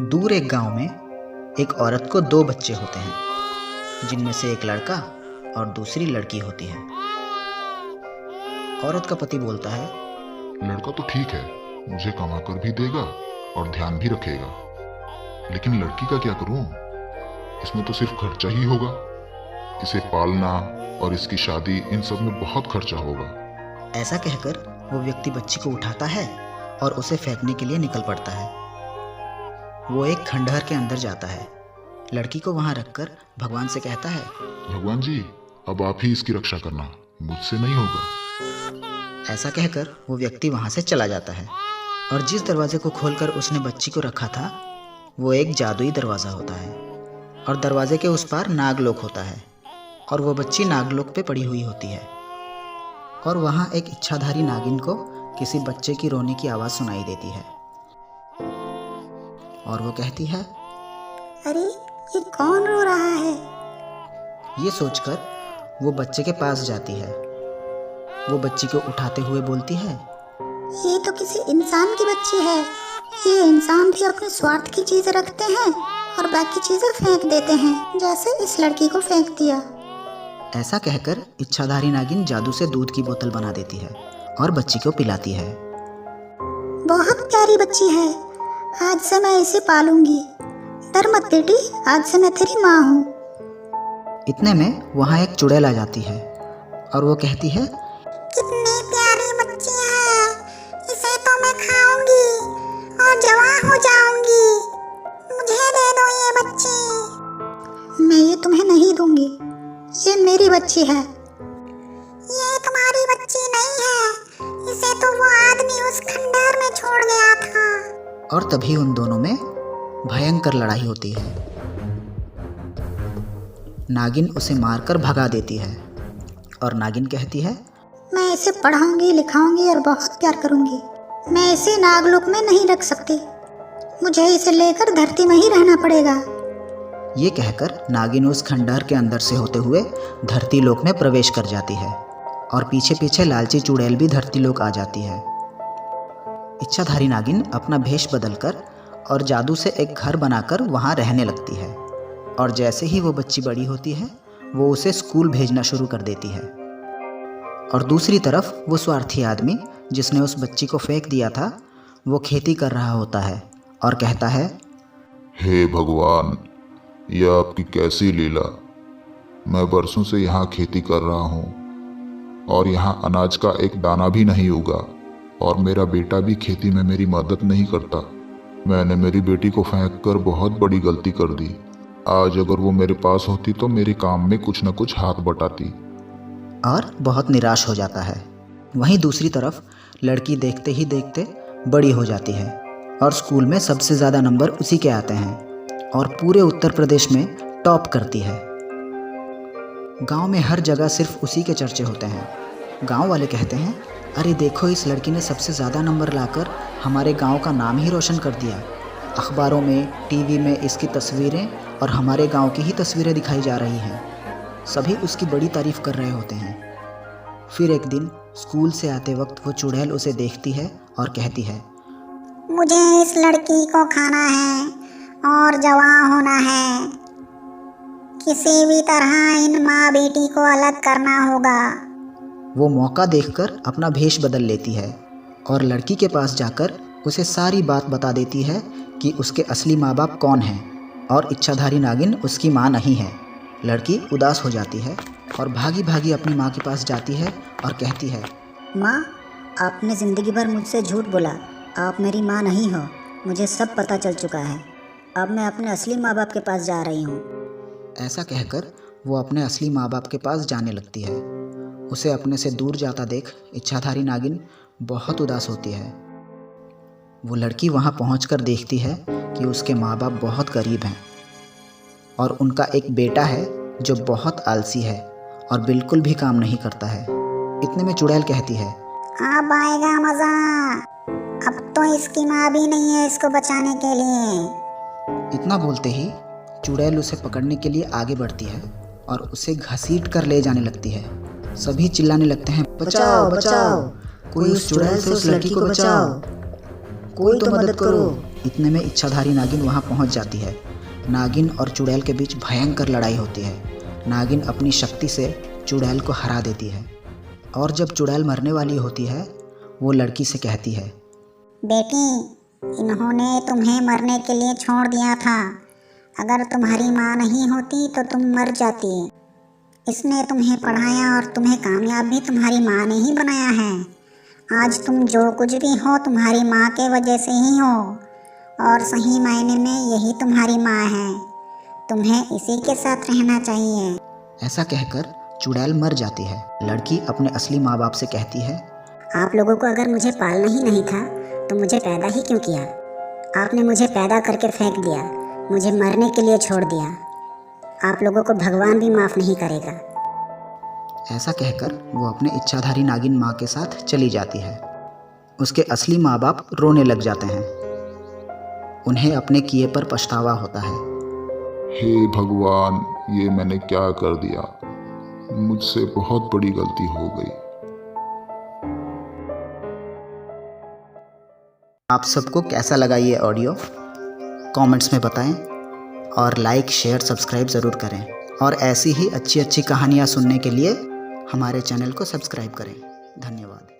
दूर एक गांव में एक औरत को दो बच्चे होते हैं, जिनमें से एक लड़का और दूसरी लड़की होती है। औरत का पति बोलता है, लड़का तो ठीक है, मुझे कमा कर भी देगा और ध्यान भी रखेगा, लेकिन लड़की का क्या करूं? इसमें तो सिर्फ खर्चा ही होगा। इसे पालना और इसकी शादी, इन सब में बहुत खर्चा होगा। ऐसा कहकर वो व्यक्ति बच्ची को उठाता है और उसे फेंकने के लिए निकल पड़ता है। वो एक खंडहर के अंदर जाता है, लड़की को वहां रखकर भगवान से कहता है, भगवान जी, अब आप ही इसकी रक्षा करना, मुझसे नहीं होगा। ऐसा कहकर वो व्यक्ति वहां से चला जाता है और जिस दरवाजे को खोलकर उसने बच्ची को रखा था वो एक जादुई दरवाज़ा होता है और दरवाजे के उस पार नागलोक होता है और वो बच्ची नागलोक पे पड़ी हुई होती है। और वहाँ एक इच्छाधारी नागिन को किसी बच्चे की रोने की आवाज़ सुनाई देती है और वो कहती है, अरे ये कौन रो रहा है? ये सोचकर वो बच्चे के पास जाती है। वो बच्ची को उठाते हुए बोलती है, ये तो किसी इंसान की बच्ची है। ये इंसान भी अपने स्वार्थ की चीजें रखते हैं और बाकी चीजें फेंक देते हैं, जैसे इस लड़की को फेंक दिया। ऐसा कहकर इच्छाधारी नागिन जादू से दूध की बोतल बना देती है और बच्ची को पिलाती है। बहुत प्यारी बच्ची है, आज से मैं इसे पालूंगी। डर मत बेटी, आज से मैं तेरी माँ हूँ। इतने में वहाँ एक चुड़ैल आ जाती है और वो कहती है, कितनी प्यारी बच्ची है, इसे तो मैं खाऊंगी और जवान हो जाऊंगी। मुझे दे दो ये बच्ची। मैं ये तुम्हें नहीं दूंगी, ये मेरी बच्ची है। ये तुम्हारी बच्ची नहीं है, इसे तो वो आदमी उस खंडहर में छोड़ गया था। और तभी उन दोनों में भयंकर लड़ाई होती है। नागिन उसे मारकर भगा देती है और नागिन कहती है, मैं इसे पढ़ाऊंगी, लिखाऊंगी और बहुत प्यार करूंगी। मैं इसे नागलोक में नहीं रख सकती, मुझे इसे लेकर धरती में ही रहना पड़ेगा। ये कहकर नागिन उस खंडहर के अंदर से होते हुए धरती लोक में प्रवेश कर जाती है और पीछे पीछे लालची चुड़ैल भी धरती लोक आ जाती है। इच्छाधारी नागिन अपना भेष बदलकर और जादू से एक घर बनाकर वहाँ रहने लगती है और जैसे ही वो बच्ची बड़ी होती है वो उसे स्कूल भेजना शुरू कर देती है। और दूसरी तरफ वो स्वार्थी आदमी जिसने उस बच्ची को फेंक दिया था वो खेती कर रहा होता है और कहता है, हे भगवान, यह आपकी कैसी लीला। मैं बरसों से यहाँ खेती कर रहा हूँ और यहाँ अनाज का एक दाना भी नहीं उगा और मेरा बेटा भी खेती में मेरी मदद नहीं करता। मैंने मेरी बेटी को फेंक कर बहुत बड़ी गलती कर दी। आज अगर वो मेरे पास होती तो मेरे काम में कुछ न कुछ हाथ बटाती। और बहुत निराश हो जाता है। वहीं दूसरी तरफ लड़की देखते ही देखते बड़ी हो जाती है और स्कूल में सबसे ज़्यादा नंबर उसी के आते हैं और पूरे उत्तर प्रदेश में टॉप करती है। गांव में हर जगह सिर्फ उसी के चर्चे होते हैं। गांव वाले कहते हैं, अरे देखो, इस लड़की ने सबसे ज़्यादा नंबर लाकर हमारे गांव का नाम ही रोशन कर दिया। अखबारों में, टीवी में इसकी तस्वीरें और हमारे गांव की ही तस्वीरें दिखाई जा रही हैं। सभी उसकी बड़ी तारीफ कर रहे होते हैं। फिर एक दिन स्कूल से आते वक्त वो चुड़ैल उसे देखती है और कहती है, मुझे इस लड़की को खाना है और जवान होना है। किसी भी तरह इन माँ बेटी को अलग करना होगा। वो मौका देखकर अपना भेष बदल लेती है और लड़की के पास जाकर उसे सारी बात बता देती है कि उसके असली माँ बाप कौन हैं और इच्छाधारी नागिन उसकी माँ नहीं है। लड़की उदास हो जाती है और भागी भागी अपनी माँ के पास जाती है और कहती है, माँ, आपने ज़िंदगी भर मुझसे झूठ बोला। आप मेरी माँ नहीं हो, मुझे सब पता चल चुका है। अब मैं अपने असली माँ बाप के पास जा रही हूँ। ऐसा कहकर वो अपने असली माँ बाप के पास जाने लगती है। उसे अपने से दूर जाता देख इच्छाधारी नागिन बहुत उदास होती है। वो लड़की वहाँ पहुँचकर देखती है कि उसके माँ बाप बहुत गरीब हैं और उनका एक बेटा है जो बहुत आलसी है और बिल्कुल भी काम नहीं करता है। इतने में चुड़ैल कहती है, अब आएगा मज़ा। अब तो इसकी माँ भी नहीं है इसको बचाने के लिए। इतना बोलते ही चुड़ैल उसे पकड़ने के लिए आगे बढ़ती है और उसे घसीट कर ले जाने लगती है। सभी चिल्लाने लगते हैं, बचाओ बचाओ, कोई उस चुड़ैल से उस लड़की को बचाओ, कोई तो मदद करो। इतने में इच्छाधारी नागिन वहाँ पहुँच जाती है। नागिन और चुड़ैल के बीच भयंकर लड़ाई होती है। नागिन अपनी शक्ति से चुड़ैल को हरा देती है और जब चुड़ैल मरने वाली होती है वो लड़की से कहती है, बेटी, इन्होंने तुम्हें मरने के लिए छोड़ दिया था। अगर तुम्हारी माँ नहीं होती तो तुम मर जाती। इसने तुम्हें पढ़ाया और तुम्हें कामयाब भी तुम्हारी माँ ने ही बनाया है। आज तुम जो कुछ भी हो तुम्हारी माँ के वजह से ही हो और सही मायने में यही तुम्हारी माँ है। तुम्हें इसी के साथ रहना चाहिए। ऐसा कहकर चुड़ैल मर जाती है। लड़की अपने असली माँ बाप से कहती है, आप लोगों को अगर मुझे पालना ही नहीं था तो मुझे पैदा ही क्यों किया? आपने मुझे पैदा करके फेंक दिया, मुझे मरने के लिए छोड़ दिया। आप लोगों को भगवान भी माफ़ नहीं करेगा। ऐसा कहकर वो अपने इच्छाधारी नागिन माँ के साथ चली जाती है। उसके असली माँ बाप रोने लग जाते हैं। उन्हें अपने किए पर पछतावा होता है। हे भगवान, ये मैंने क्या कर दिया? मुझसे बहुत बड़ी गलती हो गई। आप सबको कैसा लगा ये ऑडियो कमेंट्स में बताएं और लाइक शेयर सब्सक्राइब ज़रूर करें और ऐसी ही अच्छी अच्छी कहानियाँ सुनने के लिए हमारे चैनल को सब्सक्राइब करें। धन्यवाद।